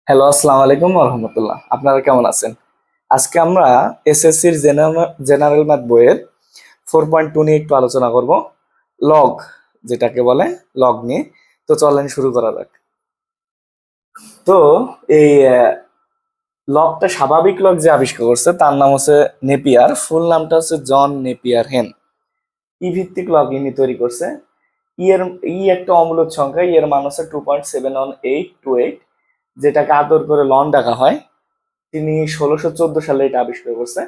Hello, আসসালামু আলাইকুম রহমতুল্লাহ। আপনারা কেমন আছেন? আজকে আমরা এসএসসির জেনারেল ম্যাথ বইয়ের 4.2 নিয়ে একটু আলোচনা করব। লগ যেটাকে বলে, লগ নিয়ে। তো চলেন শুরু করা যাক। তো এই লগটা স্বাভাবিক লগ যে আবিষ্কার করছে তার নাম হচ্ছে নেপিয়ার, ফুল নামটা হচ্ছে জন নেপিয়ার হেন। ই ভিত্তিক লগ ইনি তৈরি করছে। ই এর একটা অমূলদ সংখ্যা, ই এর মান হচ্ছে 2.71828, যেটাকে আদর করে লন ডাকা হয়। তিনি 1614 সালে এটা আবিষ্কার করছে।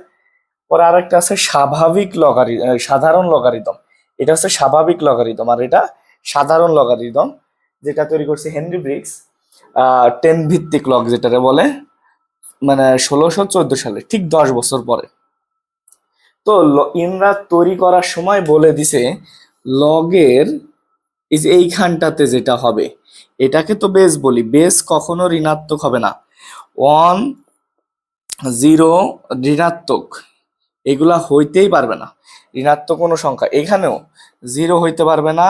পরে আরেকটা আছে স্বাভাবিক সাধারণ লগারিদম। এটা হচ্ছে স্বাভাবিক লগারিদম, আর এটা সাধারণ লগারিদম, যেটা তৈরি করছে হেনরি ব্রিক্স। 10 ভিত্তিক লগ যেটাকে বলে, মানে 1614 সালে, ঠিক 10 বছর পরে। তো ইনরা তৈরি করার সময় বলে দিছে লগের এই যে এইখানটাতে যেটা হবে এটাকে তো বেস বলি, বেস কখনো ঋণাত্মক হবে না। 1, 0, ঋণাত্মক এগুলা হইতেই পারবে না। ঋণাত্মক কোনো সংখ্যা এখানেও 0 হইতে পারবে না,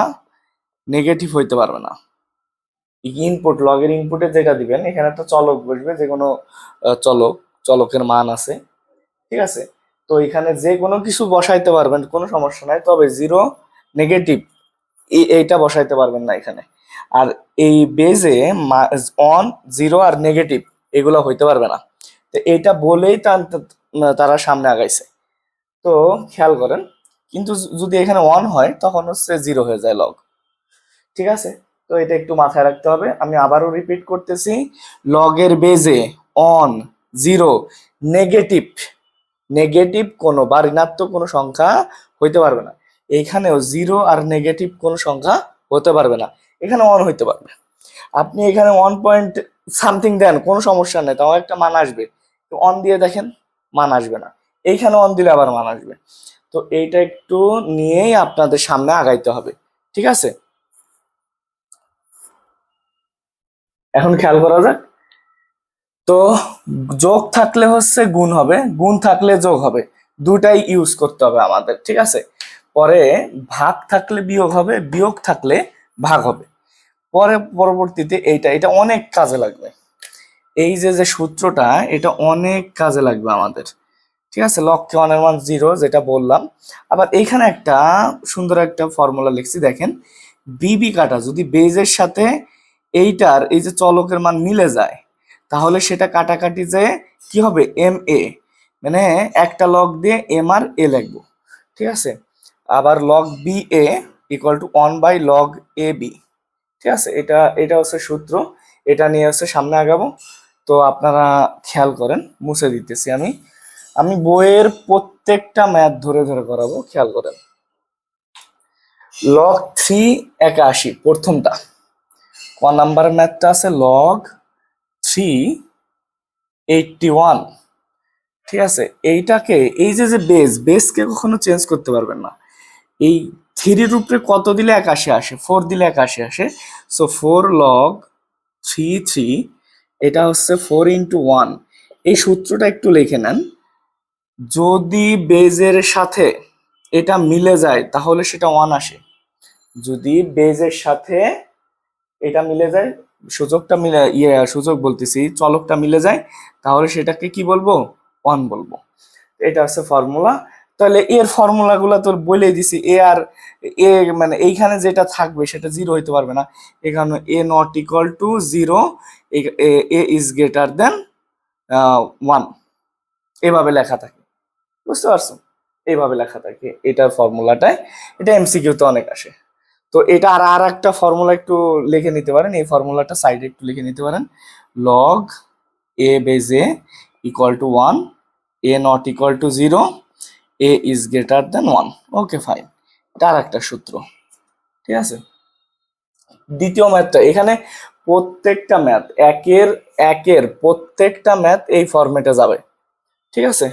নেগেটিভ হইতে পারবে না। লগের ইনপুটে যেটা দিবেন এখানে তো চলক বসবে, যে কোনো চলকের মান আছে, ঠিক আছে। তো এখানে যে কোনো কিছু বসাইতে পারবেন, কোনো সমস্যা নাই, তবে 0, নেগেটিভ এইটা বসাইতে পারবেন না এখানে। আর এই বেজে 1, 0 আর নেগেটিভ এগুলো হইতে পারবে না। তো এটা বলেই তারা সামনে আগাইছে। তো খেয়াল করেন, কিন্তু যদি এখানে 1 হয় তখন হচ্ছে 0 হয়ে যায় লগ, ঠিক আছে। তো এটা একটু মাথায় রাখতে হবে। আমি আবারও রিপিট করতেছি, লগের বেজে 1, 0, নেগেটিভ নেগেটিভ কোনো বা ঋণাত্মক কোনো সংখ্যা হইতে পারবে না। এইখানেও 0 আর নেগেটিভ কোনো সংখ্যা হতে পারবে না। এখানে 1 হইতে পারবে। আপনি এখানে 1 পয়েন্ট সামথিং দেন, কোনো সমস্যা নেই, তাও একটা মান আসবে। অন দিয়ে দেখেন, মান আসবে না। এইখানে অন দিলে আবার মান আসবে। তো এইটা একটু নিয়েই আপনাদের সামনে আগাইতে হবে, ঠিক আছে। এখন খেয়াল করা যাক। তো যোগ থাকলে হচ্ছে গুণ হবে, গুণ থাকলে যোগ হবে, দুটাই ইউজ করতে হবে আমাদের, ঠিক আছে। পরে ভাগ থাকলে বিয়োগ হবে, বিয়োগ থাকলে ভাগ হবে। পরে পরবর্তীতে এইটা এটা অনেক কাজে লাগবে। এই যে যে সূত্রটা, এটা অনেক কাজে লাগবে আমাদের, ঠিক আছে। লক্ষ্যে 1 এর মান 0 যেটা বললাম। আবার এইখানে একটা সুন্দর একটা ফর্মুলা লিখছি, দেখেন। বিবি কাটা যদি বেজের সাথে এইটার এই যে চলকের মান মিলে যায়, তাহলে সেটা কাটাকাটি যে কি হবে, এম এ, মানে একটা লগ দিয়ে এম আর এ লিখবো, ঠিক আছে। আবার log b a equal to 1/log ab, ঠিক আছে। এটা এটা হচ্ছে সূত্র। এটা নিয়ে হচ্ছে সামনে আগাবো। তো আপনারা খেয়াল করেন, মুছে দিতেছি আমি। আমি বইয়ের প্রত্যেকটা ম্যাথ ধরে ধরে করাবো, খেয়াল করেন। log 3 81, প্রথমটা। নাম্বার ম্যাথটা আছে log 3 81, ঠিক আছে। এইটাকে এই যে যে বেসকে কখনো চেঞ্জ করতে পারবেন না। এই 3-র উপরে কত দিলে 81 আসে, 4 দিলে 81 আসে। সো 4 log 3 3, এটা হচ্ছে 4 × 1। এই সূত্রটা একটু লিখে নেন। যদি বেজের সাথে এটা মিলে যায় তাহলে সেটা 1 আসে। যদি বেজের সাথে এটা মিলে যায়, সূচক বলতেছি, চলকটা মিলে যায়, তাহলে সেটাকে কি বলবো, 1 বলবো। এটা হচ্ছে ফর্মুলা। তাহলে এর ফর্মুলা গুলা তো বলে দিছি। এ আর এ, মানে এইখানে যেটা থাকবে সেটা 0 হইতে পারবে না। এখানে A not equal to 0, A is greater than 1, এভাবে লেখা থাকে, বুঝতে পারছো। এইভাবে লেখা থাকে এটার ফর্মুলাটায়। এটা এমসিকিউ তে অনেক আসে। তো এটা আর আর একটা ফর্মুলা একটু লিখে নিতে পারেন, এই ফর্মুলাটা সাইডে একটু লিখে নিতে পারেন। Log a base a equal to 1, a not equal to 0, A is greater than 1। Okay, fine. এটা আর একটা সূত্র, ঠিক আছে। দ্বিতীয় ম্যাথটা, এখানে প্রত্যেকটা ম্যাথ একের একের প্রত্যেকটা ম্যাথ এই ফরম্যাটে যাবে, ঠিক আছে।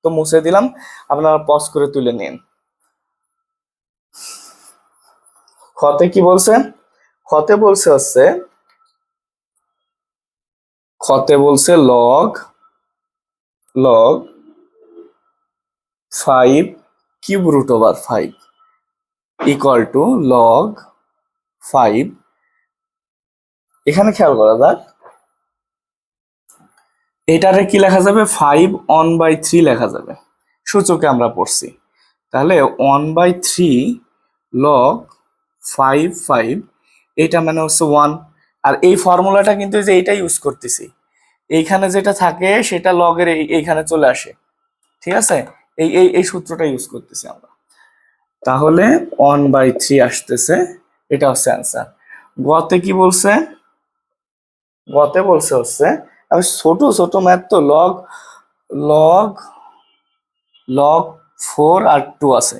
তো মুছে দিলাম, আপনারা পজ করে তুলে নিন। খতে কি বলছে, খতে বলছে হচ্ছে, খতে বলছে log log 5³ √5 equal to log 5। এখানে খেয়াল করা যাক, এটারে কি লেখা যাবে, 5/3 লেখা যাবে, সূচকে আমরা পড়ছি। তাহলে 1/3 লগ 5 এটা মানে হচ্ছে 1। আর এই ফর্মুলাটা কিন্তু যে এইটা ইউজ করতেছি, এইখানে যেটা থাকে সেটা লগের এইখানে চলে আসে, ঠিক আছে, এই এই এই সূত্রটা ইউজ করতেছি আমরা। তাহলে 1/3 আসতেছে, এটা হচ্ছে অ্যান্সার। গতে কি বলছে, গতে বলছে হচ্ছে, আমি ছোট ছোট ম্যাথ তো, লগ লগ লগ 4 আর 2 আছে।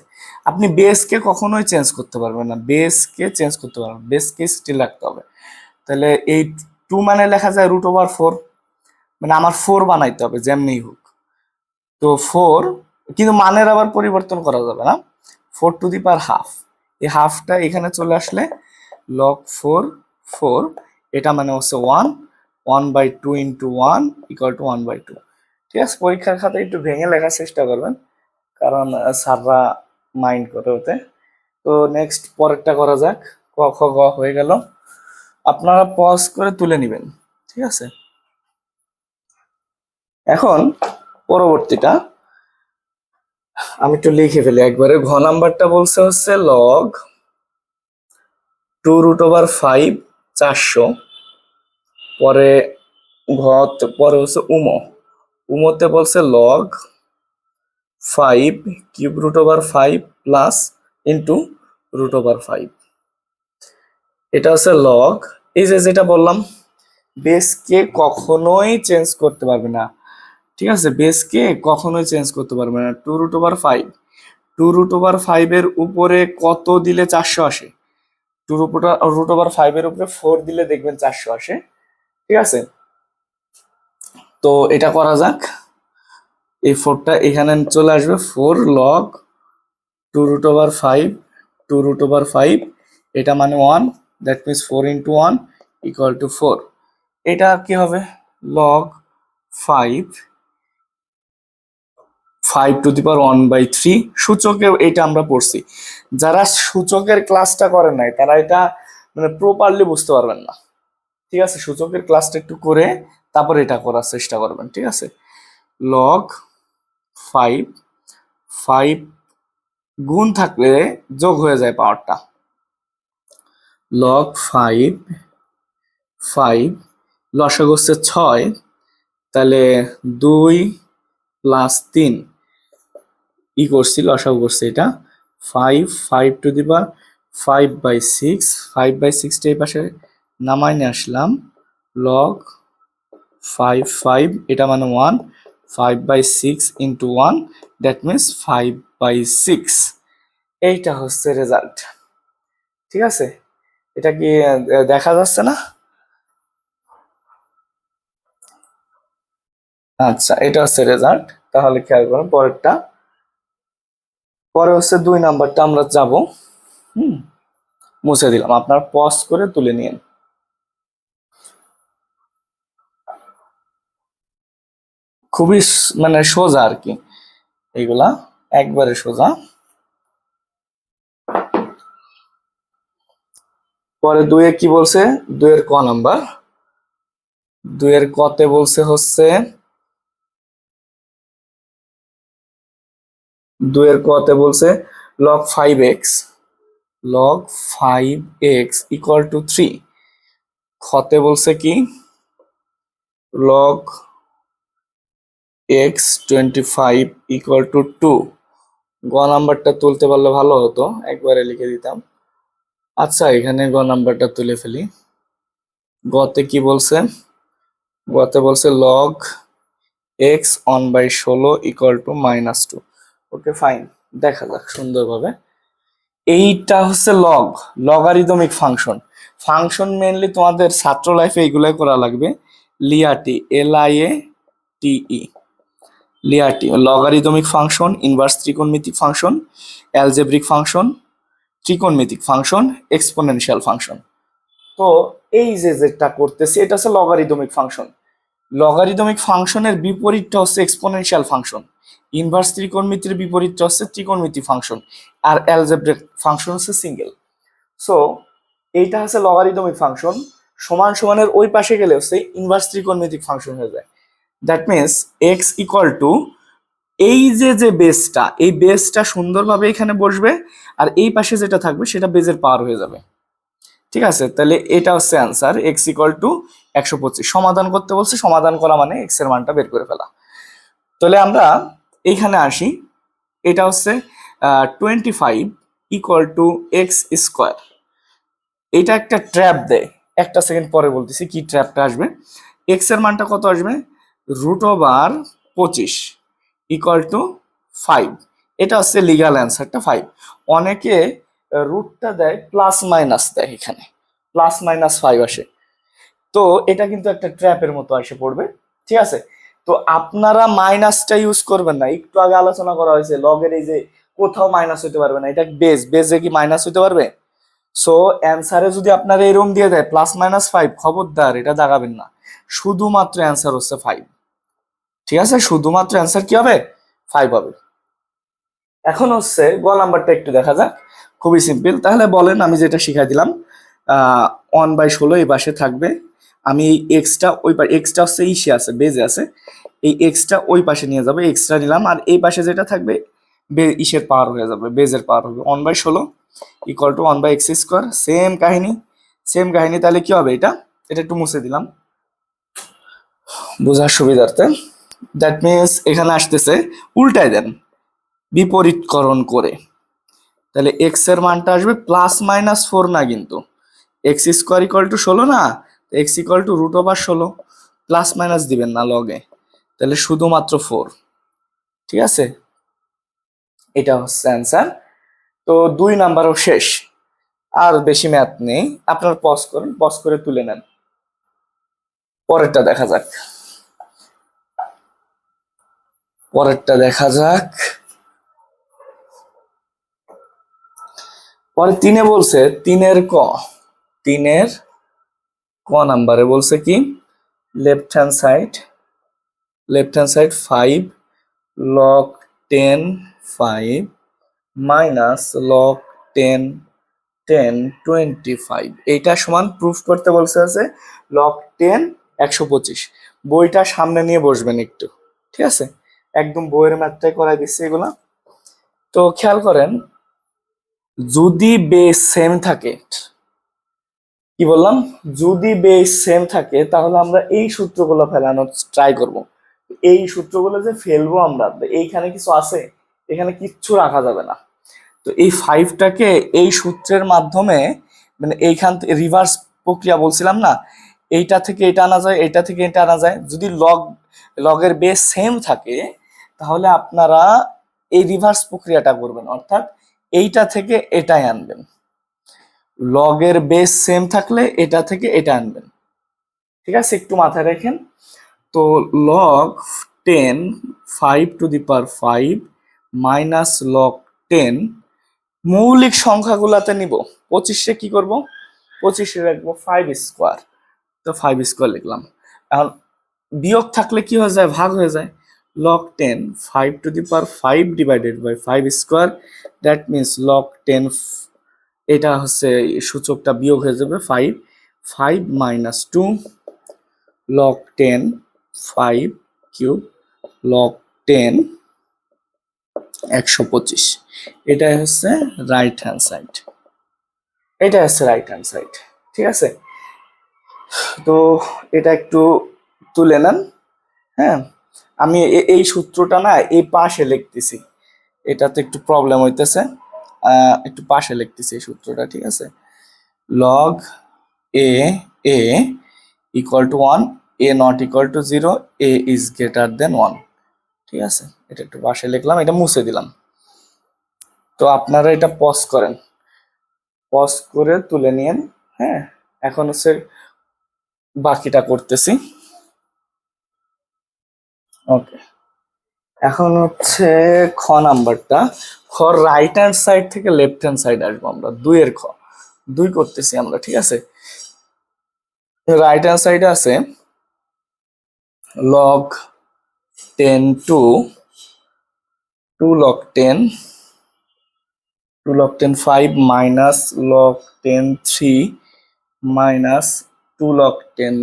আপনি বেসকে কখনোই চেঞ্জ করতে পারবেন না, বেসকে চেঞ্জ করতে পারবেন, বেসকে স্টিল রাখতে হবে। তাহলে এই 2 মানে লেখা যায় √4, মানে আমার 4 বানাইতে হবে যেমনি হোক। তো 4, কিন্তু মানের আবার পরিবর্তন করা যাবে না, 4^½ এই হাফটা এখানে চলে আসলে লগ 4 এটা মানে হচ্ছে 1, 1/2 × 1 = 1/2। ঠিক আছে, পরীক্ষার খাতায় একটু ভেঙে লেখার চেষ্টা করবেন, কারণ স্যাররা মাইন্ড করে ওতে। তো নেক্সট পরেরটা করা যাক। ক খ গ হয়ে গেল, আপনারা পজ করে তুলে নেবেন, ঠিক আছে। এখন পরবর্তীটা আমি একটু লিখে ফেলি একবারে। ঘ নাম্বারটা বলছে হচ্ছে লগ 2√5 400, পরে পরে হচ্ছে উমোতে বলছে লগ 5³ √5 প্লাস ইন্টু √5। এটা হচ্ছে লগ, এই যে যেটা বললাম, বেসকে কখনোই চেঞ্জ করতে পারবে না, ঠিক আছে, বেসকে কখনোই চেঞ্জ করতে পারবে না। 2√5, 2√5 এর উপরে কত দিলে 400 আসে, 2√5 এর উপরে 4 দিলে দেখবেন 400 আসে, ঠিক আছে। তো এটা করা যাক, এই 4টা এখানে চলে আসবে, 4 লগ 2√5, 2√5 এটা মানে 1, দ্যাট মিনস 4 × 1 = 4। এটা কি হবে, লগ 5/1/3। সূচকে এটা আমরা পড়ছি, যারা সূচকের ক্লাসটা করেন নাই তারা এটা মানে প্রপারলি বুঝতে পারবেন না, ঠিক আছে। সূচকের ক্লাসটা একটু করে তারপর এটা করার চেষ্টা করবেন, ঠিক আছে। লগ 5 গুণ থাকলে যোগ হয়ে যায় পাওয়ারটা, লগ 5 লসাগু হচ্ছে 6, তাহলে 2 + 3 করছি, লসাগু করছি এটা 5/5 5/6 এই পাশে নামাই নিয়ে আসলাম, লগ 5 এটা মানে 1, 5/6 × 1 দ্যাট মিনস 5/6। এইটা হচ্ছে রেজাল্ট, ঠিক আছে। এটা কি দেখা যাচ্ছে না? আচ্ছা, এটা হচ্ছে রেজাল্ট। তাহলে খেয়াল করুন পরেরটা, পরে হচ্ছে 2 নাম্বারটা আমরা যাব। মুছে দিলাম, আপনার পজ করে তুলে নিন। খুবই মানে সোজা আর কি, এইগুলা একবারে সোজা। পরে 2 এ কি বলছে, 2 এর ক নাম্বার, 2 এর কতে বলছে হচ্ছে, 2 এর কতে বলছে log 5x = 3। খতে বলছে কি log x 25 = 2। গ নাম্বারটা তুলতে পারলে ভালো হতো, একবারে লিখে দিতাম। আচ্ছা, এখানে গ নাম্বারটা তুলে ফেলি। গতে কি বলছে, গতে বলছে log x 1/16 = -2। ওকে ফাইন, দেখা যাক সুন্দরভাবে। এইটা হচ্ছে লগারিদমিক ফাংশন। ফাংশন মেইনলি তোমাদের ছাত্র লাইফে এইগুলাই করা লাগবে। লিয়াটি, LIATE, লিয়াটি লগারিদমিক ফাংশন, ইনভার্স ত্রিকোণমিতিক ফাংশন, অ্যালজেব্রিক ফাংশন, ত্রিকোণমিতিক ফাংশন, এক্সপোনেনশিয়াল ফাংশন। তো এই যে যেটা করতেছি এটা হচ্ছে লগারিদমিক ফাংশন। লগারিদমিক ফাংশনের বিপরীতটা হচ্ছে এক্সপোনেনশিয়াল ফাংশন, ইনভার্স ত্রিকোণমিতির বিপরীতটা হচ্ছে ত্রিকোণমিতি ফাংশন, আর অ্যালজেব্রিক ফাংশন হচ্ছে সিঙ্গেল। সো এইটা হচ্ছে লগারিদমিক ফাংশন, সমান সমানের ওই পাশে গেলে হচ্ছে ইনভার্স ত্রিকোণমিতিক ফাংশন হয়ে যায়। That means x equal to এই যে বেসটা, এই বেসটা সুন্দরভাবে এখানে বসবে, আর এই পাশে যেটা থাকবে সেটা বেজের পাওয়ার হয়ে যাবে। ঠিক আছে, তাহলে এটা হচ্ছে অ্যান্সার, এক্স ইকুয়াল টু 125। সমাধান করতে বলছে, সমাধান করা মানে এক্স এর মানটা বের করে ফেলা। তাহলে আমরা এইখানে আসি, এটা হচ্ছে 25 ইকুয়াল টু এক্স স্কোয়ার। এটা একটা ট্র্যাপ দেয়, একটা সেকেন্ড পরে বলতেছি কি ট্র্যাপটা আসবে। এক্স এর মানটা কত আসবে, √25 ইকুয়াল টু 5। এটা হচ্ছে লিগাল অ্যান্সারটা 5। অনেকে রুটটা দেয় প্লাস মাইনাস দেয়, এখানে +-5 আসে, তো এটা কিন্তু একটা ট্র্যাপের মতো এসে পড়বে। ঠিক আছে, তো আপনারা মাইনাসটা ইউজ করবেন না, একটু আগে আলোচনা করা হয়েছে লগের এই যে কোথাও মাইনাস হতে পারবে না, এটা বেজে কি মাইনাস হতে পারবে? সো অ্যান্সারে যদি আপনার এরকম দিয়ে দেয় +-5, খবরদার এটা দাগাবেন না, শুধুমাত্র অ্যান্সার হচ্ছে 5। ঠিক আছে, শুধুমাত্র অ্যান্সার কি হবে, 5 হবে। এখন হচ্ছে গ নাম্বারটা একটু দেখা যাক, খুবই সিম্পল। তাহলে বলেন, আমি যেটা শিখাই দিলাম, 1/16 এই পাশে থাকবে, আমি এই এক্সটা ওই এক্সটা হচ্ছে ইসে আছে, বেজে আছে, এই এক্সটা ওই পাশে নিয়ে যাবে, এক্সট্রা নিলাম, আর এই পাশে যেটা থাকবে ইসের পাওয়ার হয়ে যাবে, বেজের পাওয়ার হবে 1/16 ইকুয়াল টু 1/x²। সেম কাহিনী, সেম কাহিনী। তাহলে কি হবে, এটা এটা একটু মুছে দিলাম বোঝার সুবিধার্থে। দ্যাট মিনস এখানে আসতেছে, উল্টায় দেন বিপরীতকরণ করে, তাহলে এক্স এর মানটা আসবে +-4 না, কিন্তু x² ইকুয়াল টু 16 না, x equal to √16, plus minus দিবেন না লগে, তাহলে শুধুমাত্র 4। ঠিক আছে, এটা হচ্ছে অ্যান্সার। তো 2 নাম্বারও শেষ, আর বেশি ম্যাথ নেই, আপনার পজ করুন, পজ করে তুলে নেন। পরেরটা দেখা যাক, পরেরটা দেখা যাক। পরে 3-এ বলছে, 3-এর ক নাম্বারে বলছে কি, left hand side 5 log 10 5 minus log 10 10 25, এইটা সমান প্রুফ করতে বলছে আছে log 10 125। বইটা সামনে নিয়ে বসবেন একটু, ঠিক আছে, একদম বইয়ের ম্যাথটাই করাই দিচ্ছে এগুলা। তো খেয়াল করেন, যদি বেস সেম থাকে, কি বললাম, যদি বেস সেম থাকে তাহলে আমরা এই সূত্রগুলো ফেলানোর ট্রাই করব। এই সূত্রগুলো যে ফেলবো আমরা, এইখানে কিছু আছে, এখানে কিচ্ছু রাখা যাবে না। তো এই 5টাকে এই সূত্রের মাধ্যমে, মানে এইখান থেকে রিভার্স প্রক্রিয়া বলছিলাম না, এইটা থেকে এটা আনা যায়, এটা থেকে এটা আনা যায়। যদি লগের বেস সেম থাকে তাহলে আপনারা এই রিভার্স প্রক্রিয়াটা করবেন, অর্থাৎ এইটা থেকে এটাই আনবেন। লগের বেস সেম থাকলে এটা থেকে এটা আনবেন। ঠিক আছে, একটু মাথায় রাখেন। তো log 10 5 মাইনাস log 10, মৌলিক সংখ্যাগুলাতে নিব, 25-এ কি করব, 25-এ রাখবো 5², তো 5² লিখলাম। এখন বিয়োগ থাকলে কি হয়ে যায়, ভাগ হয়ে যায়। log 10 5 divided by 5², that means log 10, এটা হচ্ছে সূচকটা বিয়োগ হয়ে যাবে 5 5 মাইনাস 2 log 10 5 কিউব log 10 125। এটাই হচ্ছে রাইট হ্যান্ড সাইড, এটা হচ্ছে রাইট হ্যান্ড সাইড। ঠিক আছে, তো এটা একটু তুলে নেন। হ্যাঁ, আমি এই সূত্রটা না এই পাশে লিখতেছি, এটাতে একটু প্রবলেম হইতেছে, একটু পাশে লিখতেছি এই সূত্রটা। ঠিক আছে, log a a equal to 1, a not equal to 0, a is greater than 1। ঠিক আছে, এটা একটু পাশে লিখলাম, এটা মুছে দিলাম। তো আপনারা এটা পজ করেন, পজ করে তুলে নিন। হ্যাঁ, এখন হচ্ছে বাকিটা করতেছি। ওকে, এখন হচ্ছে খ নাম্বারটা। খ রাইট হ্যান্ড সাইড থেকে লেফট হ্যান্ড সাইড আসবো আমরা, 2-এর খ, 2 করতেছি আমরা। ঠিক আছে, রাইট হ্যান্ড সাইডে আছে log 10 2 log 10 5 minus log 10 3 minus 2 log 10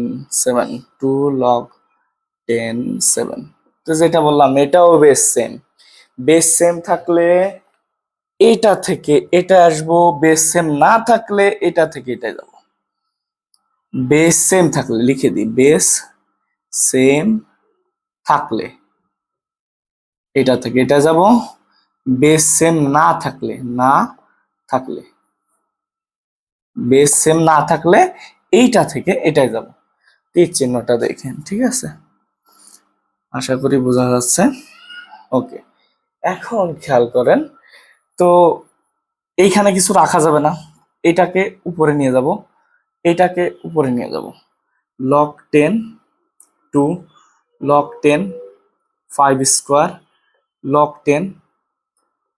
7, 2 log 10 7। তো যেটা বললাম এটাও বেস সেম। বেস সেম থাকলে এটা থেকে এটা আসবো, বেস সেম না থাকলে এটা থেকে এটা যাব। বেস সেম থাকলে লিখে দিই, বেস সেম থাকলে এটা থেকে এটা যাব, বেস সেম না থাকলে থাকলে বেস সেম না থাকলে এইটা থেকে এটাই যাব। তীর চিহ্নটা দেখেন, ঠিক আছে? আশা করি বোঝা যাচ্ছে। ওকে, এখন খেয়াল করেন তো এইখানে কিছু রাখা যাবে না, এটাকে উপরে নিয়ে যাব, এটাকে উপরে নিয়ে যাব। Log 10 2, log 10 5 square, log 10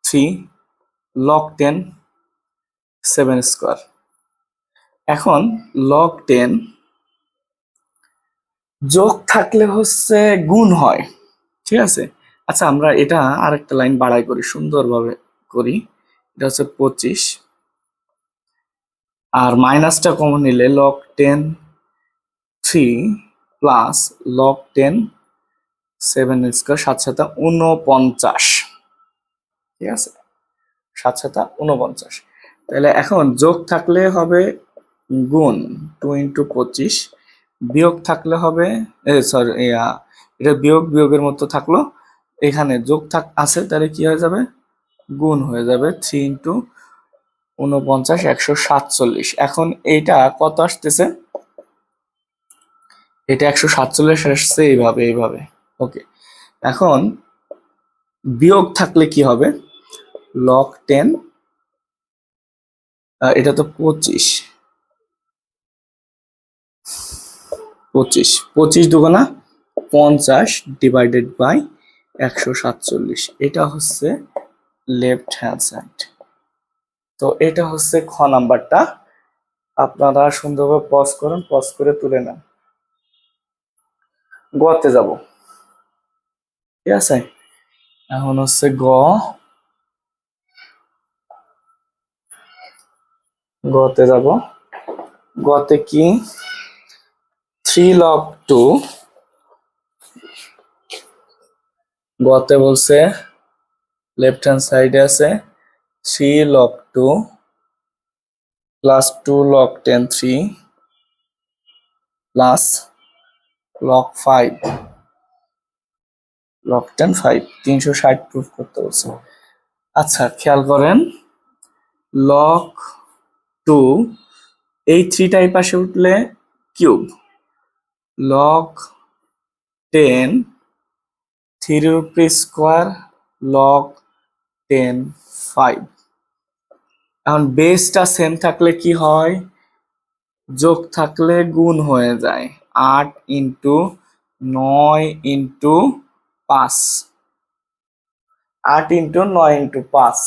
3, log 10 7 square. এখন লগ 10 যোগ থাকলে হচ্ছে গুণ হয়, ঠিক আছে? আচ্ছা, আমরা এটা আরেকটা লাইন বাড়াই করি, সুন্দরভাবে করি। এটা হচ্ছে 25, আর মাইনাসটা কমন নিলে লগ 10 3 প্লাস লগ 10 7 স্কোয়ার, 7 সাতা 49, ঠিক আছে? 7 সাতা 49। তাহলে এখন যোগ থাকলে হবে গুণ 2 ইন্টু 25, বিয়োগ থাকলে হবে সরি এটা বিয়োগের মতো থাকলো, এখানে যোগ আছে, তাহলে কি হয়ে যাবে, গুণ হয়ে যাবে 3 ইন্টু 49 147। এখন এইটা কত আসতেছে, এটা 147 আসছে এইভাবে এইভাবে। ওকে, এখন বিয়োগ থাকলে কি হবে, লগ 10 এটা তো 25, 25 দুগুণা 50 ডিভাইডেড বাই 147, এটা হচ্ছে লেফট হ্যান্ড সাইড। তো এটা হচ্ছে খ নাম্বারটা। আপনারা সুন্দরভাবে পজ করুন, পজ করে তুলে নেন। গতে যাব, ঠিক আছে? এখন হচ্ছে গতে যাব। গতে কি, 3 লগ 2, গতে বলছে লেফট হ্যান্ড সাইডে আছে 3 log 2 plus 2 log 10 3 plus log 5 log 10 5, 360 proof করতে বলছে। আচ্ছা, খেয়াল করেন লগ 2 এই 3টা এই পাশে উঠলে কিউব, লগ 10 3 এর উপরে স্কোয়ার, লগ 10 5। এখন বেসটা সেম থাকলে কি হয়, যোগ থাকলে গুণ হয়ে যায়, 8 into 9 into 5, 8 into 9 into 5,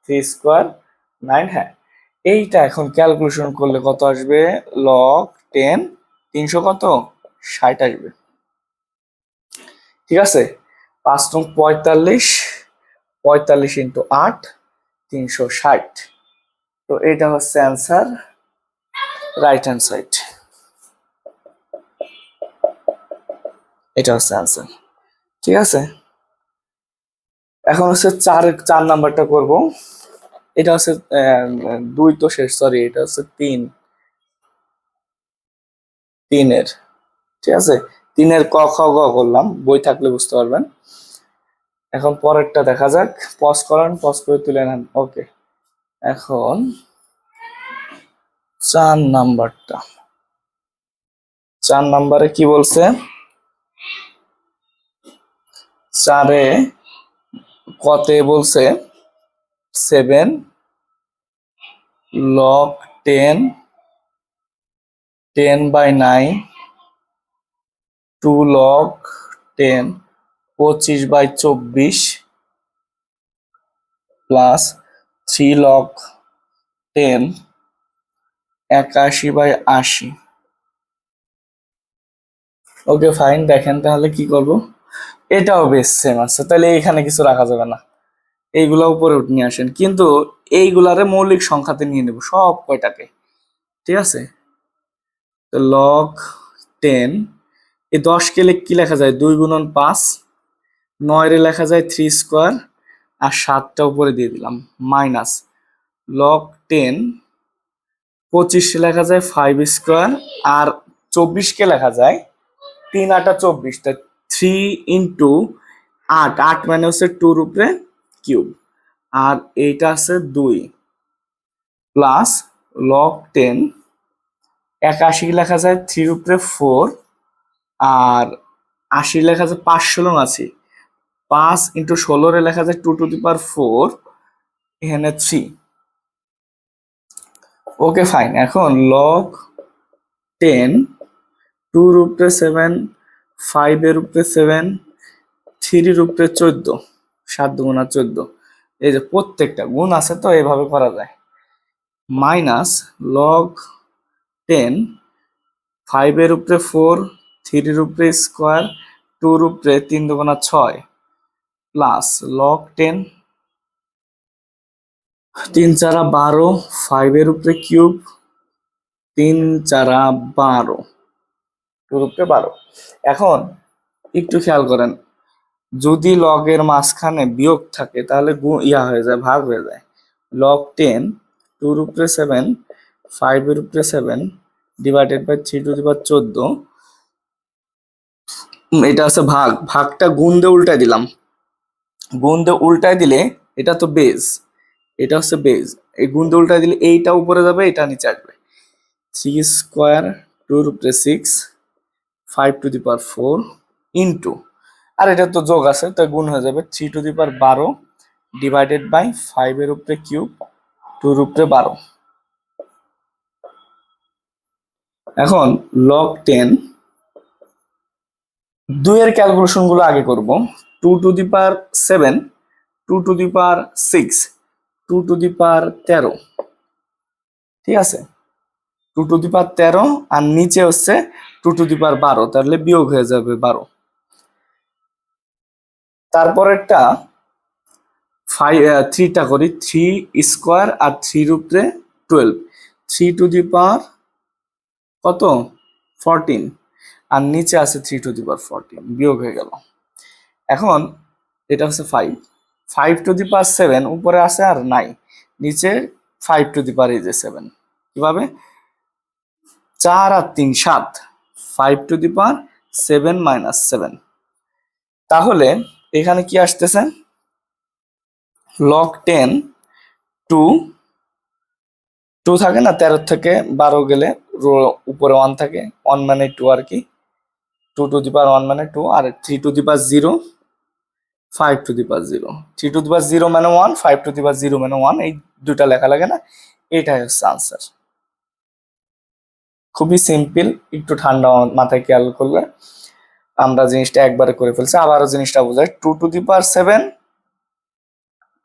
3 square 9। হ্যাঁ, এইটা এখন ক্যালকুলেশন করলে কত আসবে, লগ 10 300 কত 60 আসবে, ঠিক আছে? 5 নং 45, 45 ইন্টু 8 360। তো এটা হচ্ছে অ্যান্সার, রাইট হ্যান্ড সাইড। এটা হচ্ছে অ্যান্সার, ঠিক আছে? এখন হচ্ছে 4 নাম্বারটা করব। এটা হচ্ছে 2 তো শেষ, সরি, এটা হচ্ছে 3 এর, ঠিক আছে? 3-এর ক খ গ করলাম, বই থাকলে বুঝতে পারবেন। এখন পরেরটা দেখা যাক, পজ করেন, পজ করে তুলে নেন। ওকে, এখন 4 নাম্বারটা, 4 নাম্বারে কি বলছে, 4-এ কতে বলছে 7 log 10 10/9, 2 log 10 25/24 plus 3 log 10 81/80। Okay fine, দেখেন তাহলে কি করব। এটাও বেশ সেম আছে, তাহলে এখানে কিছু রাখা যাবে না, এইগুলা উপরে নিয়ে আসেন, কিন্তু এইগুলারে মৌলিক সংখ্যাতে নিয়ে নেব সব কয়টাকে, ঠিক আছে? তো লগ 10 এই 10কে কি লেখা যায় 2 × 5, 9 রে লেখা যায় 3 স্কোয়ার, আর 7টা উপরে দিয়ে দিলাম মাইনাস লগ 10, 25 লেখা যায় 5 স্কোয়ার, আর 24কে লেখা যায় 3 × 8 = 24, তাই 3 × 8, 8 মানে হচ্ছে 2 উপরে কিউব, আর এইটা আছে 2 প্লাস লগ 10, 81 লেখা যায় 3 উপরে 4, আর 80 লেখা যায় 5 × 16 80, 5 × 16 রে লেখা যায় 2⁴, এখানে 3। Okay fine. এখন লগ 10, 2 এর উপরে 7, 5 এর উপরে 7, 3 এর উপরে 14, 7 × 14, এই যে প্রত্যেকটা গুণ আছে তো এইভাবে করা যায়, মাইনাস লগ 10, 5 এর উপরে 4, 3 এর উপরে স্কোয়ার, 2 এর উপরে 3 × 6 প্লাস লগ 10, 3 × 4 = 12, 5 এর উপরে কিউব, 3 × 4 = 12, 2 এর উপরে 12। এখন একটু খেয়াল করেন, যদি লগের মাঝখানে বিয়োগ থাকে তাহলে হয়ে যায়, ভাগ হয়ে যায়। লগ 10, 2 এর উপরে 7, 5 এর উপরে 7 ডিভাইডেড বাই 3⁴, এটা আছে ভাগ, ভাগটা গুণ দিয়ে উল্টাই দিলাম, গুণ দিয়ে উল্টাই দিলে এটা তো বেজ, এটা হচ্ছে বেজ, এই গুণ দিয়ে উল্টাই দিলে এইটা উপরে যাবে, এটা নিচে আসবে। 3 স্কোয়ার, 2 এর উপরে 6, 5⁴ ইন্টু, আর এটা তো যোগ আছে তাই গুণ হয়ে যাবে 3⁻12 ডিভাইডেড বাই 5 এর উপরে কিউব, 2 এর উপরে 12। এখন লগ 10, 2 এর ক্যালকুলেশন গুলো আগে করব। 2⁷, 2⁶, 2⁻13, ঠিক আছে, 2⁻13 আর নিচে হচ্ছে 2⁻12, তাহলে বিয়োগ হয়ে যাবে 12। তারপরেরটা 3টা করি, 3 স্কোয়ার আর 3 এর উপরে 12, 3⁻, কত 14, আর নিচে আছে 3⁻14, বিয়োগ হয়ে গেল। এখন এটা হচ্ছে 5, 5⁻7 উপরে আছে আর নাই, নিচে 5⁻7, কিভাবে 4 আর 3 7, 5⁻7 - 7, তাহলে এখানে কি আসতেছে লগ 10, 2 2 থাকে না, 13 থেকে 12 গেলে উপরে 1 থাকে, 1 মানে 2 আর কি, 2⁻1 মানে 2, আর 3⁻0, 5⁻0, 3⁻0 মানে 1, 5⁻0 মানে 1, এই দুটা লেখা লাগে না, এটাই হচ্ছে আনসার। খুবই সিম্পল, একটু ঠান্ডা মাথায় খেয়াল করলে আমরা জিনিসটা একবারে করে ফেলছি। আবারও জিনিসটা বোঝায়, 2⁻7,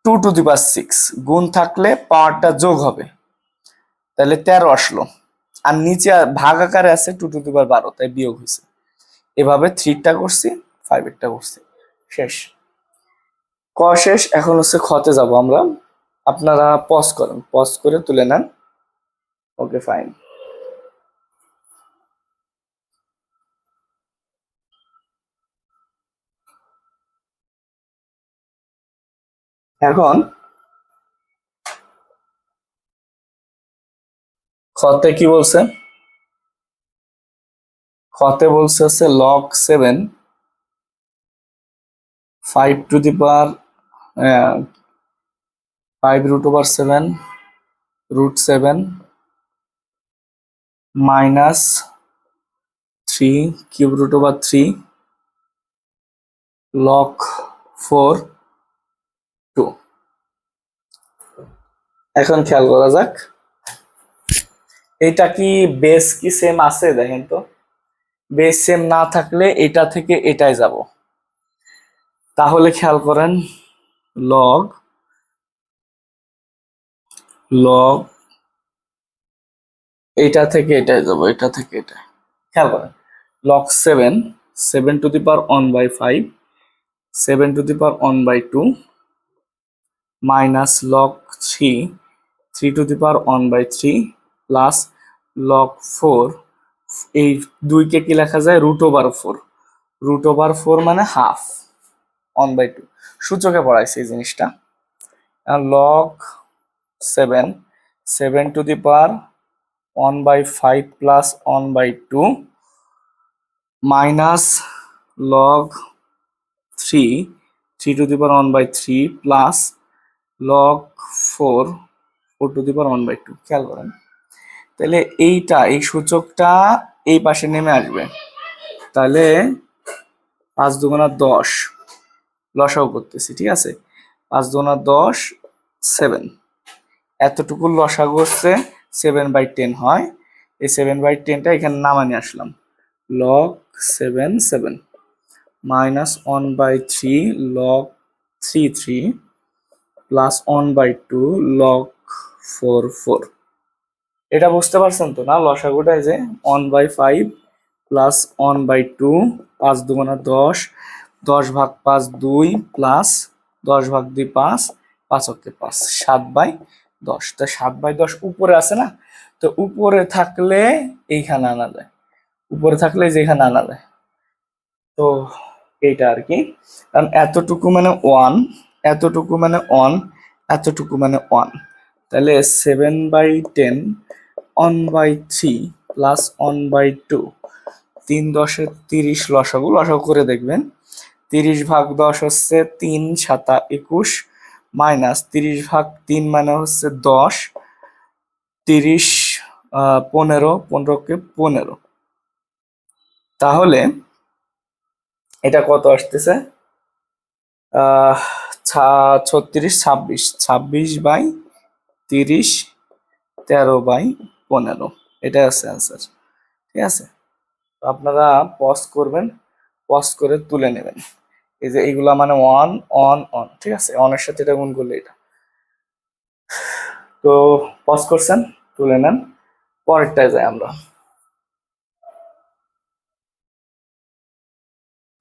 2⁻6 গুণ থাকলে পাওয়ারটা যোগ হবে, তাহলে 13 আসলো, আর নিচে ভাগ আকারে আছে 2⁻12, তাই বিয়োগ হয়েছে। এভাবে 3টা করছি, 5টা করছি, শেষ। ক শেষ। এখন হচ্ছে খতে যাব আমরা, আপনারা পজ করেন, পজ করে তুলে নেন। Okay fine. এখন খতে কি বলছে, খতে বলছে হচ্ছে লগ 7, 5√7 √7 মাইনাস 3 3³ লগ 4 2। এখন খেয়াল করা যাক এটা কি বেস কি সেম আছে, দেখেন তো, বেস সেম না থাকলে এটা থেকে এটাই যাব, তাহলে খেয়াল করেন লগ লগ এটা থেকে এটাই যাব, এটা থেকে এটা, খেয়াল করেন log 7, 7⁻1/5, 7⁻1/2 minus log 3, 3⁻1/3 plus log 4, এই 2 কে কি লেখা যায়, √4। √4 মানে হাফ, 1/2। সূচকে পড়াইছে এই জিনিসটা। Log 7, 7^1/5 plus 1/2 minus log 3, 3^1/3 plus log 4, 4^1/2। খেয়াল করেন, তাহলে এই সূচকটা এই পাশে নেমে আসবে। তাহলে 5×2 = 10, লসাগু করতেছি, ঠিক আছে। 5×2 = 10, 7। এতটুকু লসাগু হচ্ছে 7/10 হয়। এই 7/10টা এখানে নামা নিয়ে আসলাম। Log 7, 7 minus 1/3 log 3, 3 plus 1/2 log 4, 4। এটা বুঝতে পারছেন তো না? লসাগুটা এই যে 1/5 প্লাস 1/2, 5×2 = 10, 10/5 2 প্লাস 10/2 5, 5×5 7/10। তো 7/10 উপরে আছে না, তো উপরে থাকলে এইখানে আনা যায়, উপরে থাকলে যেখানে আনা যায়। তো এইটা আর কি, কারণ এতটুকু মানে 1, এতটুকু মানে 1, এতটুকু মানে 1। তাহলে 7/10 1/3 প্লাস 1/2, 3×10 = 30। লসাগু করে দেখবেন। 30/10 হচ্ছে 3×7 = 21 মাইনাস 30/3 মানে হচ্ছে 10, 30 15, 15 × 15। তাহলে এটা কত আসতেছে? 36, 26, 26/30, 13/15। এটা আছে অ্যান্সার, ঠিক আছে। তো আপনারা পজ করবেন, পজ করে তুলে নেবেন। এই যে এইগুলা মানে 1 1 1, ঠিক আছে। 1 এর সাথে এটা গুণ করলে এটা। তো পজ করছেন, তুলে নেন। পরেরটায় যাই আমরা।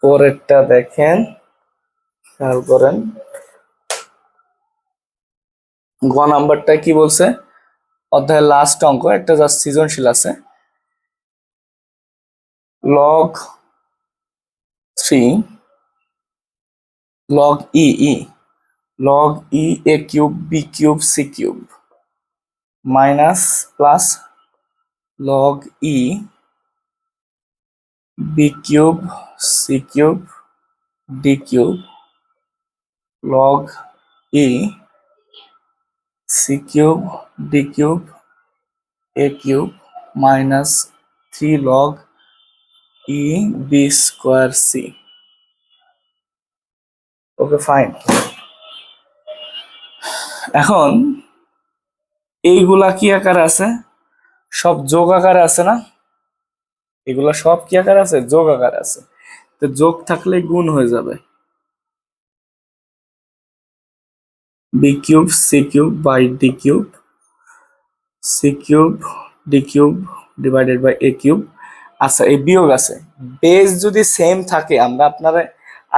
পরেরটা দেখেন, খেয়াল করেন। গ নাম্বারটা কি বলছে? অধ্যায়ের লাস্ট অঙ্ক, একটা জাস্ট সৃজনশীল আছে। লগ 3 লগ ই log a³ b³ c³ minus plus log b³ c³ d³ log c³ d³ a³ minus 3 log b² c। ওকে, ফাইন। এখন এইগুলা কি আকারে আছে? সব যোগ আকারে আছে না? এগুলা সব কি আকারে আছে? যোগ আকারে আছে। তো যোগ থাকলে গুণ হয়ে যাবে। b³ c³ by d³ c³ d³ divided by a³। আচ্ছা, এই বিয়োগ আছে। বেস যদি সেম থাকে, আমরা আপনারা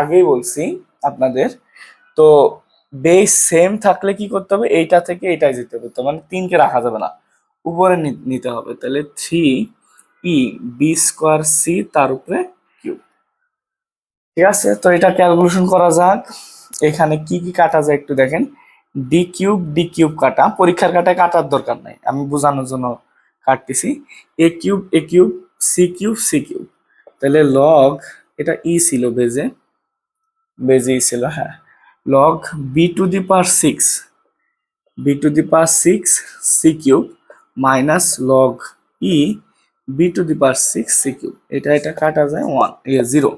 আগেই বলছি আপনাদের, তো বেস সেম থাকলে কি করতে হবে? এইটা থেকে এটাই যেতে হবে, মানে 3কে রাখা যাবে না, উপরে নিতে হবে। তাহলে 3e b² c তার উপরে কিউব, ঠিক আছে। তো এটা ক্যালকুলেশন করা যাক। এখানে কি কি কাটা যায় একটু দেখেন। d³ কাটা, পরীক্ষার কাটায় কাটার দরকার নাই, আমি বোঝানোর জন্য কাটতেছি। a³ c³ তাহলে লগ, এটা ই ছিল, বেজে ছিল, হ্যাঁ। Log b⁶ c³ minus log b⁶ c³। এটা কাটা যায় 0।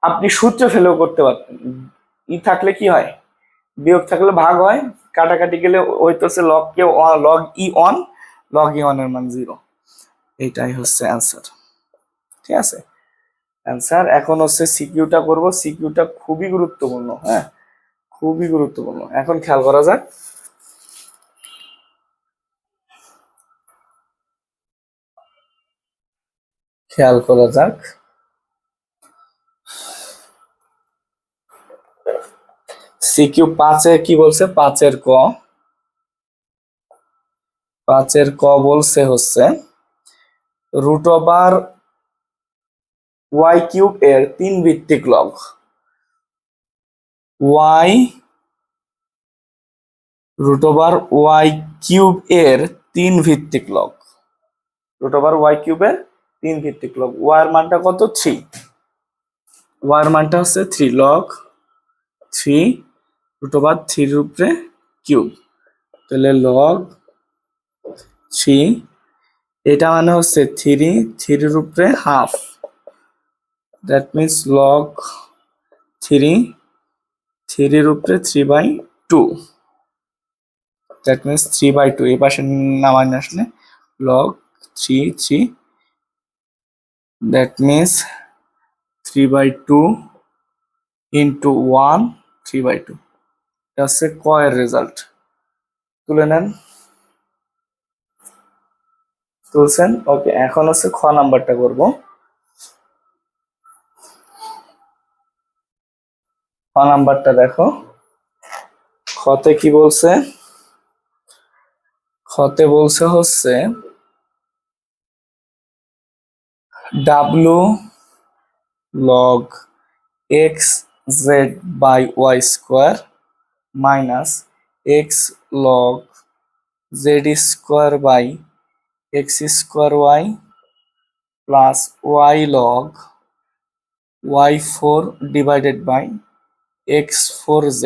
আপনি সূত্র ফেলেও করতে পারতেন। ই থাকলে কি হয়? বিয়োগ থাকলে ভাগ হয়, কাটাকাটি গেলে হইতেছে লগ ই1, লগ ই1 এর মান 0। এটাই হচ্ছে অ্যান্সার, ঠিক আছে। অ্যান্সার। এখন হচ্ছে সিকিউটা করব। সিকিউটা খুবই গুরুত্বপূর্ণ, হ্যাঁ, খুবই গুরুত্বপূর্ণ। এখন খেয়াল করা যাক। সিকিউ 5 কি বলছে? 5 বলছে হচ্ছে রুট ওভার ওয়াই কিউব এর 3 ভিত্তিক log. Y root over y cube এর 3 ভিত্তিক লগ। রুট ওভার ওয়াই কিউবের 3 ভিত্তিক লগ। ওয়াই এর মানটা কত? 3। ওয়াই এর মানটা হচ্ছে 3 লগ 3 রুট ওভার 3 এর উপরে কিউব, তাহলে লগ 3, এটা মানে হচ্ছে 3 এর উপরে হাফ, দ্যাট মিনস লগ 3 এর উপরে 3/2, দ্যাট মিনস 3/2। এই পাশে নামানো আসলে লগ 3 দ্যাট মিনস 3/2 ইন্টু 1 3/2। এটা হচ্ছে ক এর রেজাল্ট। তুলে নেন। তুলছেন? ওকে, এখন হচ্ছে খ নাম্বারটা করব। খ নাম্বারটা দেখো, খতে কি বলছে? খতে বলছে হচ্ছে ডাব্লু log x z by y square minus x log z square by x square y plus y log y4 divided by x4z।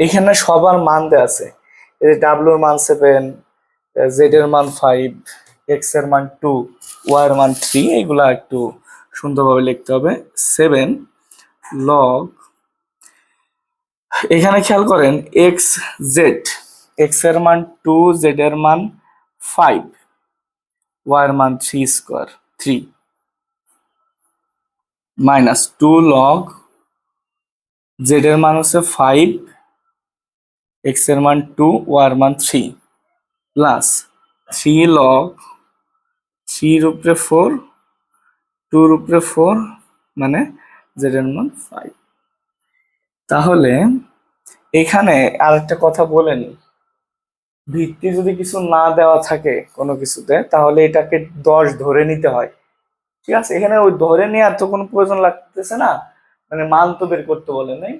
এখানে সবার মান দেওয়া আছে। এই ডাব্লুর মান 7, জেড এর মান 5, এক্স এর মান 2, ওয়াই এর মান 3। এগুলা একটু সুন্দরভাবে লিখতে হবে। 7 লগ, এখানে খেয়াল করেন এক্স জেড, এক্স এর মান 2, জেড এর মান 5, ওয়াই এর মান 3 স্কোয়ার 3 মাইনাস 2 লগ জেড এর মান হচ্ছে 5, এক্স এর মান 2, ওয়াই এর মান 3 প্লাস 3 লগ 3 এর উপরে 4, 2 এর উপরে 4 মানে জেড এর মান 5। তাহলে এখানে আরেকটা কথা বলে নি, ভিত্তি যদি কিছু না দেওয়া থাকে কোনো কিছুতে তাহলে এটাকে 10 ধরে নিতে হয়। ঠিক আছে, এখানে ওই ধরে নেওয়ার তো কোনো প্রয়োজন লাগতেছে না, মানে মান তো বের করতে বলে নাই,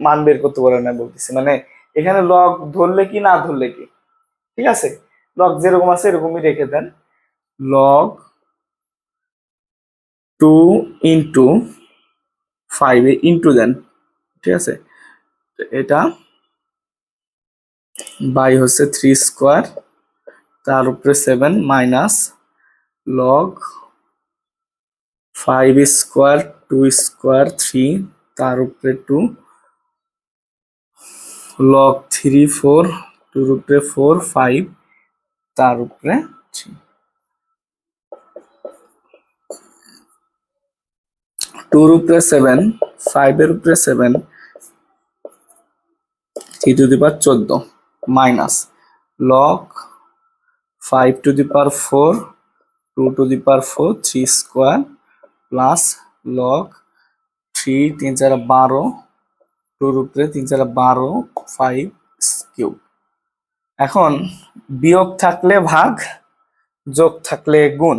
মান বের করতে বলে না বলতেছি, মানে এখানে লগ ধরলে কি না ধরলে কি। ঠিক আছে, লগ যেরকম আছে এরকমই রেখে দেন। লগ 2 ইন্টু 5 ইন্টু দেন। ঠিক আছে, এটা বাই হচ্ছে 3 স্কোয়ার, তার উপরে 7 মাইনাস লগ 5 স্কোয়ার 2 স্কোয়ার 3 তার উপরে 2 লগ 3 4 2 এর উপরে 4 5 তার উপরে 3, 2 এর উপরে 7 5 এর উপরে 7 3 to the power 14 minus log 5 to the power 4 2 to the power 4 3 square plus log 3 3 4 12 2 এর উপরে 3 4 12 5 কিউব। এখন বিয়োগ থাকলে ভাগ, যোগ থাকলে গুণ।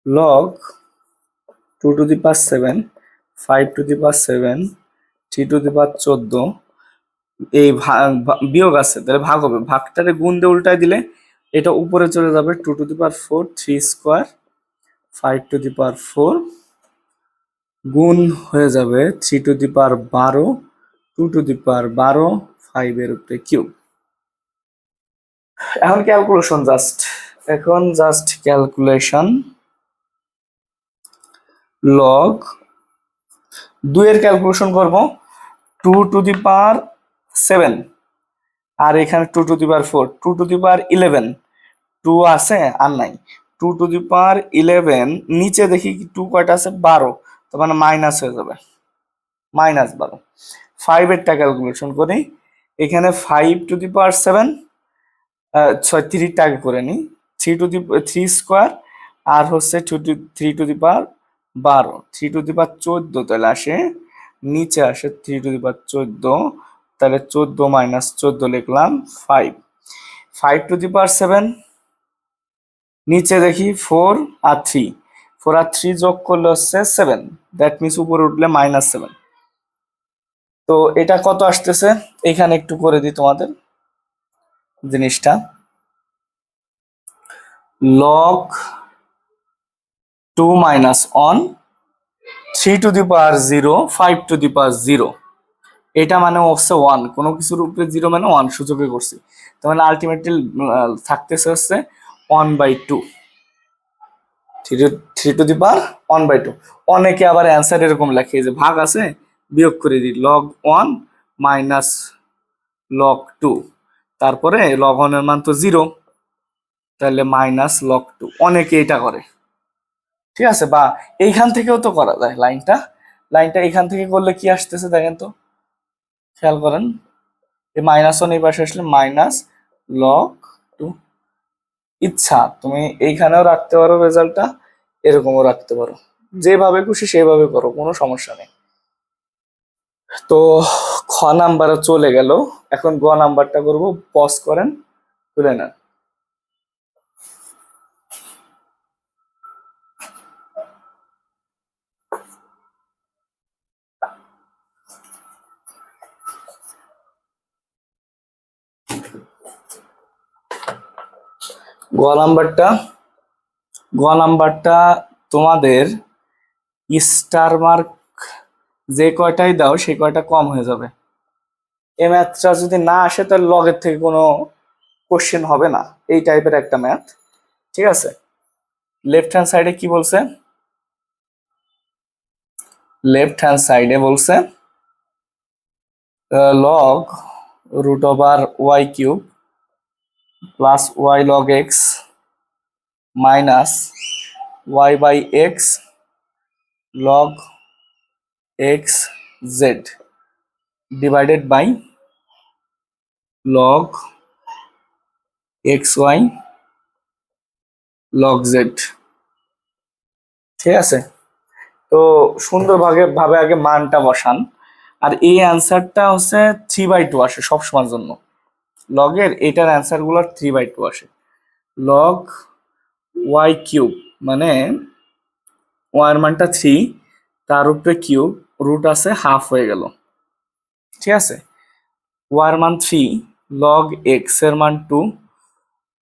Log 2 to the power 7 5 to the power 7 3 to the power 14, এই বিয়োগ আছে তাহলে ভাগ হবে, ভাগটারে গুণ দিয়ে উল্টায় দিলে এটা উপরে চলে যাবে 2 to the power 4 3 square 5 to the power 4 গুণ হয়ে যাবে 3 to the power 12 2 to the পাওয়ার 12 5 এর উপরে কিউব। এখন ক্যালকুলেশন জাস্ট ক্যালকুলেশন। লগ 2 এর ক্যালকুলেশন করব 2 টু দি পাওয়ার 7 আর এখানে 2 to the power 4 2 to the পাওয়ার 11 2 আছে আর নাই 2 টু দি পাওয়ার 11 নিচে দেখি 2 কয়টা আছে 12, তো মানে মাইনাস হয়ে যাবে -12। 5 এরটা ক্যালকুলেশন করি, এখানে 5 টু দি পাওয়ার 7 3 টাকে করে নি 3 টু দি 3 স্কোয়ার আর হচ্ছে 3 to the power 12 3 to the power 14, তাহলে আসে নিচে আসে 3 টু দি পাওয়ার 14, তাহলে 14 - 14 লিখলাম 5 5 টু দি পাওয়ার 7 নিচে দেখি 4 আর 3, 4 আর 3 যোগ করলে হচ্ছে 7, দ্যাট মিনস উপরে উঠলে -7। তো এটা কত আসতেছে এখানে একটু করে দিই তোমাদের জিনিসটা। log 2 minus 1, 3 to the power 0, 5 to the power 0, এটা মানে হচ্ছে 1, কোনো কিছুর উপরে 0 মানে 1 সূচকে করছি, তার মানে আলটিমেটলি থাকতেছে হচ্ছে 1/2, 3 to the power 1/2। অনেকে আবার অ্যান্সার এরকম লেখে যে ভাগ আছে বিয়োগ করে দিই, log 1 মাইনাস log 2, তারপরে log 1 এর মান তো 0, তাহলে মাইনাস log 2, অনেকে এটা করে। ঠিক আছে, বা এইখান থেকেও তো করা যায়, লাইনটা এখান থেকে করলে কি আসতেছে দেখেন তো, খেয়াল করেন, এই -1 এই পাশে আসলে -log 2। ইচ্ছা তুমি এইখানেও রাখতে পারো রেজাল্টটা, এরকমও রাখতে পারো, যেভাবে খুশি সেভাবে করো, কোনো সমস্যা নেই। তো খ নাম্বারে চলে গেল, এখন গ নাম্বারটা করব, পজ করেন, তুলে নেন। গ নাম্বারটা তোমাদের স্টার মার্ক যে কয়টাই দাও সেই কয়টা কম হয়ে যাবে। এই ম্যাথটা যদি না আসে তাহলে লগের থেকে কোনো কোশ্চেন হবে না, এই টাইপের একটা ম্যাথ। ঠিক আছে, লেফট হ্যান্ড সাইডে কি বলছে, লেফট হ্যান্ড সাইডে বলছে log root over y cube plus y log x minus y by x log x z divided by log x y log z. ঠিক আছে, তো সুন্দরভাবে আগে মানটা বসান, আর এই অ্যান্সারটা হচ্ছে 3/2 আসে সবসময়ের জন্য, লগের এটার অ্যান্সার গুলো 3/2 আসে। লগ ওয়াই কিউব মানে ওয়াই এর মানটা 3, তার উপরে কিউব, রুট আছে হাফ হয়ে গেল। ঠিক আছে, ওয়াই এর মান 3, লগ এক্স এর মান 2,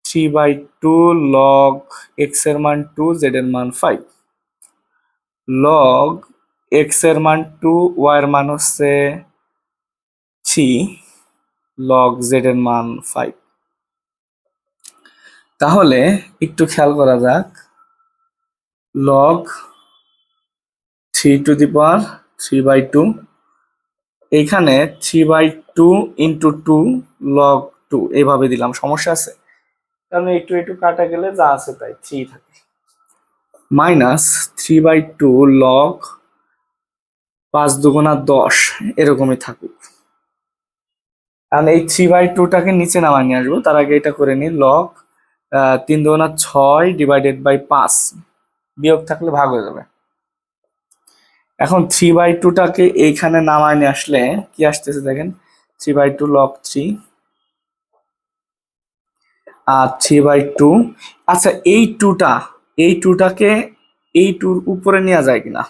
3/2 লগ এক্স এর মান 2, জেড এর মান 5, লগ এক্স এর মান 2, ওয়াই এর মান হচ্ছে 3, লগ জেড এর মান 5। তাহলে একটু খেয়াল করা যাক, লগ 3 to the power 3/2, এইখানে 3/2 ইন্টু 2 লগ 2 এইভাবে দিলাম, সমস্যা আছে? কারণ একটু কাটা গেলে যা আছে তাই 3 থাকে, মাইনাস 3/2 লগ 5 দুগুণা 10 এরকমই থাকুক। কারণ এই 3/2টাকে নিচে নামায় নিয়ে আসবো, তার আগে এটা করে নিই, লগ 3 দুগুণা 6 ডিভাইডেড বাই 5, বিয়োগ থাকলে ভাগ হয়ে যাবে। এখন 3/2টাকে এইখানে নামায় নিয়ে আসলে কি আসতেছে দেখেন, 3/2 লগ 3 আর 3/2। আচ্ছা এই টুটাকে এই টুর উপরে নেওয়া যায় কিনা,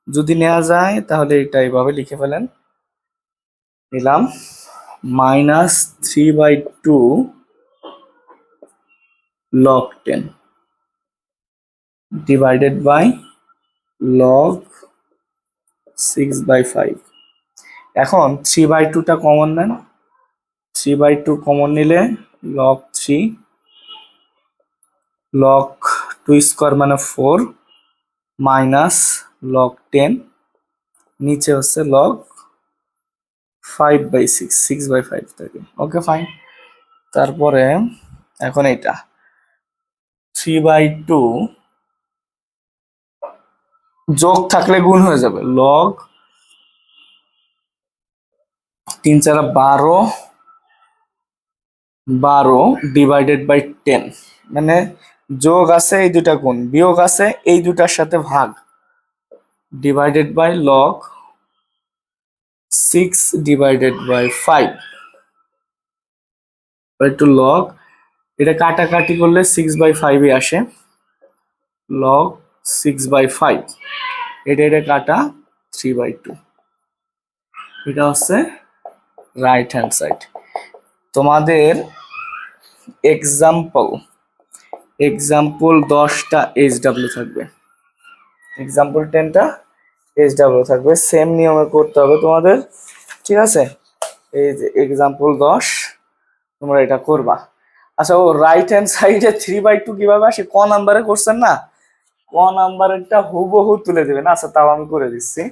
যদি নেওয়া যায় তাহলে এটা এইভাবে লিখে ফেলেন, নিলাম -3/2 log 10 ডিভাইডেড বাই log 6/5। এখন 3/2টা কমন নেন, 3/2 কমন নিলে log 3, log 2 স্কোয়ার মানে 4 মাইনাস log 10, নিচে হচ্ছে log 5/6, 6/5 থাকে। ওকে ফাইন, তারপরে এখন এটা 3/2 যোগ থাকলে গুণ হয়ে যাবে, লগ 3 4 12 ডিভাইডেড বাই 10, মানে যোগ আছে এই দুটা গুণ, বিয়োগ আছে এই দুটার সাথে ভাগ, divided by log 6 divided by 5 to log এটা কাটাকাটি করলে 6/5 আসে, লগ 6/5। এটা কাটা 3/2। এটা হচ্ছে রাইট হ্যান্ড সাইড। তোমাদের এক্সাম্পল 10টা HW থাকবে, এক্সাম্পল 10টা HW থাকবে, সেম নিয়মে করতে হবে তোমাদের, ঠিক আছে? এই যে এক্সাম্পল 10 তোমরা এটা করবা। আচ্ছা, ও রাইট হ্যান্ড সাইডে 3/2 কিভাবে আসে? ক নাম্বারে করছেন না, ক নাম্বারেরটা হুবহু তুলে দিবেন। আচ্ছা, তাও আমি করে দিচ্ছি,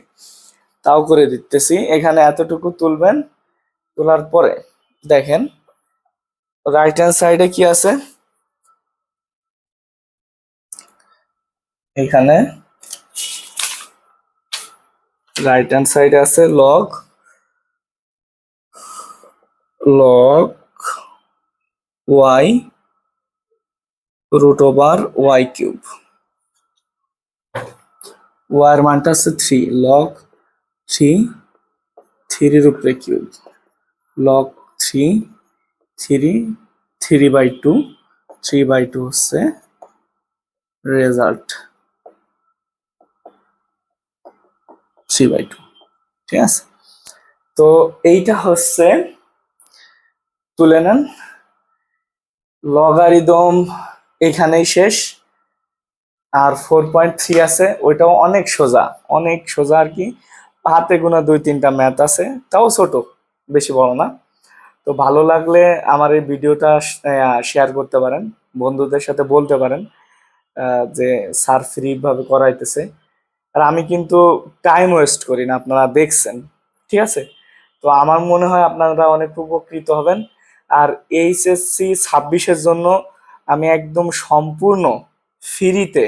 তাও করে দিতেছি। এখানে এতটুকু তুলবেন, তোলার পরে দেখেন রাইট হ্যান্ড সাইডে কি আছে, এখানে রাইট হ্যান্ড সাইডে আছে লগ y √y³। y এর মানটা আছে 3, লগ 3 3 এর উপরে কিউব, লগ 3 3 3/2, 3/2 হচ্ছে রেজাল্ট, 3/2। ঠিক আছে, তো এইটা হচ্ছে তুলে নেন। লগারিদম এখানেই শেষ। আর 4.3 আছে, ওইটাও অনেক সোজা, অনেক সোজা আর কি। হাতে গোনা 2-3টা ম্যাথ আছে, তাও ছোট, বেশি বড় না। তো ভালো লাগলে আমার এই ভিডিওটা শেয়ার করতে পারেন, বন্ধুদের সাথে বলতে পারেন যে স্যার ফ্রি ভাবে করাইতেছে। আর আমি কিন্তু টাইম ওয়েস্ট করি না, আপনারা দেখছেন, ঠিক আছে? তো আমার মনে হয় আপনারা অনেক উপকৃত হবেন। আর এইচএসসি 26-এর জন্য আমি একদম সম্পূর্ণ ফ্রিতে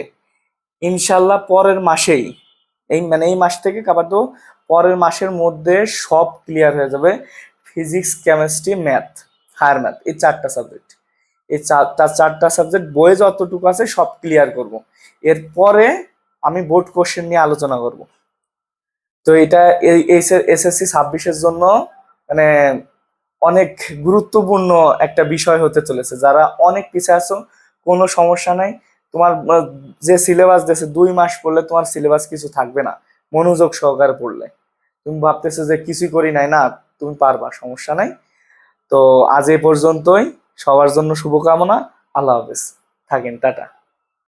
ইনশাল্লাহ পরের মাসেই, এই মাস থেকে কাপাতো পরের মাসের মধ্যে সব ক্লিয়ার হয়ে যাবে। Physics, chemistry, math, higher math, এই 4টা সাবজেক্ট, এই চারটা সাবজেক্ট বইয়ে যতটুকু আছে সব ক্লিয়ার করব। এরপরে আমি বোর্ড কোশ্চেন নিয়ে আলোচনা করব। তো এটা এই এসএসসি 26-এর জন্য মানে অনেক গুরুত্বপূর্ণ একটা বিষয় হতে চলেছে। যারা অনেক পিছিয়ে আছো, কোনো সমস্যা নাই, তোমার যে সিলেবাস দিয়েছে 2 মাস পড়লে তোমার সিলেবাস কিছু থাকবে না, মনোযোগ সহকারে পড়লে। তুমি ভাবতেছো যে কিছুই করি নাই, না, তুমি পারবা, সমস্যা নাই। তো আজ এই পর্যন্তই, সবার জন্য শুভকামনা। আল্লাহ হাফেজ, থাকেন, টাটা।